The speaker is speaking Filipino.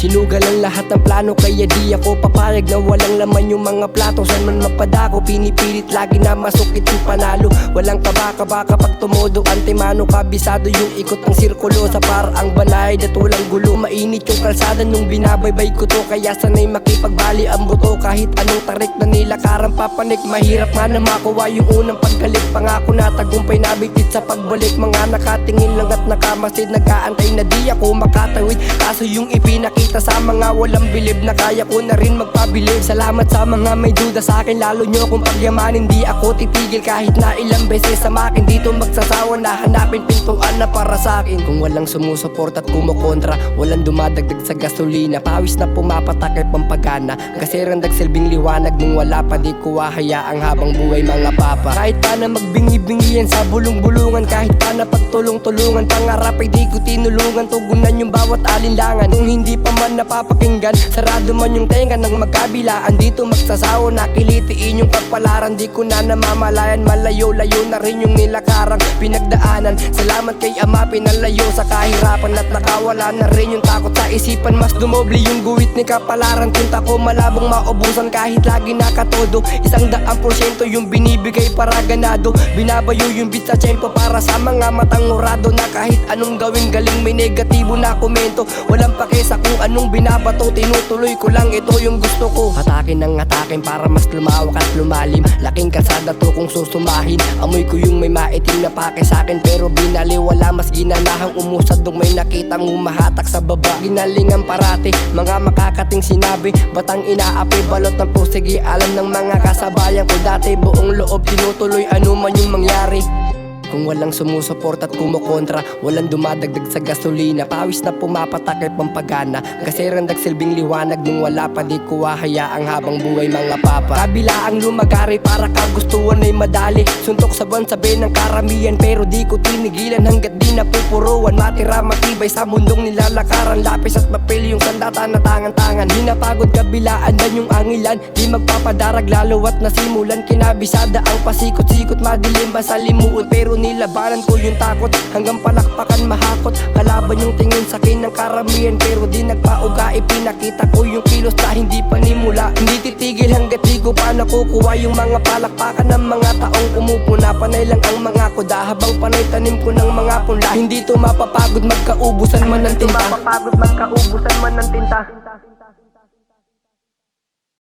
Sinugal ang lahat ng plano, kaya di ako papayag na walang laman yung mga plato. Saan man mapadako, pinipilit lagi na masukit yung panalo. Walang kabaka kapag tumodo, antimano. Kabisado yung ikot ng sirkulo, sa paraang banayad at walang gulo. Mainit yung kalsada nung binabaybay ko to, kaya sanay makipagbali ang buto. Kahit anong tarik na nilakaran papanik, mahirap nga na makuha yung unang pagkalik. Pangako na tagumpay nabitit sa pagbalik. Mga nakatingin lang at nakamasid, nag-aantay na di ako makatawid. Kaso yung ipinakita sa mga walang bilib, na kaya ko na rin magpabilib. Salamat sa mga may duda sa akin, lalo nyo kung pagyamanin. Di ako titigil kahit na ilang beses sa makin. Dito magsasawa na hanapin pintuan na para sa akin. Kung walang sumusuport at kumukontra, walang dumadagdag sa gasolina, pawis na pumapatak ay pampagana. Kasi randag silbing liwanag nung wala pa, di ko hahayaang habang buhay mga papa. Kahit pa na magbingi-bingian sa bulong-bulungan, kahit pa na pagtulong-tulungan, pangarap ay di ko tinulungan. Tugunan yung bawat alinlangan, kung hindi pa man napapakinggan, sarado man yung tenga ng magkabilaan. Dito magsasawa na kilitiin yung kapalaran, di ko na namamalayan. Malayo-layo na rin yung nilakarang pinagdaanan. Salamat kay Ama, pinalayo sa kahirapan at nakawala na rin yung takot sa isipan. Mas dumoble yung guwit ni kapalaran, tinta ko malabong maubusan kahit lagi nakatodo. 100% yung binibigay para ganado. Binabayo yung beat sa tempo para sa mga matang urado, na kahit anong gawing galing may negatibo na komento. Walang pakisa kung anong binabato, tinutuloy ko lang, ito yung gusto ko. Hatakin ng hatakin para mas lumawak at lumalim. Laking kalsada to kung susumahin. Amoy ko yung may maitim na pake sa'kin, pero binaliwala, mas ginanahang umusad nung may nakitang umahatak sa baba. Ginalingan parati, mga makakating sinabi, batang inaapi, balot ng pusigi. Alam ng mga kasabayan ko dati, buong loob tinutuloy ano man yung mangyari. Kung walang sumusuport at kumukontra, walang dumadagdag sa gasolina, pawis na pumapatak ay pampagana. Kasi randag silbing liwanag nung wala pa, di ko hahayaang habang buhay mga papa. Kabila ang lumagari para kagustuhan ay madali, suntok sa buwan sabi ng karamihan, pero di ko tinigilan hanggat di napupuruan. Matira matibay sa mundong nilalakaran, lapis at papel yung sandata na tangan-tangan. Di napagod kabilaan dan yung angilan, di magpapadarag lalo at nasimulan. Kinabisada ang pasikot-sikot, madilim ba sa limuot, pero nilabanan ko yung takot hanggang palakpakan mahakot. Kalaban yung tingin sa akin ng karamihan, pero di nagpauga. Ipinakita ko yung kilos na hindi panimula. Hindi titigil hanggat di ko pa nakukuha yung mga palakpakan ng mga taong umupuna. Panay lang ang mga kuda habang panay tanim ko ng mga punla. Hindi to mapapagod magkaubusan man ng tinta.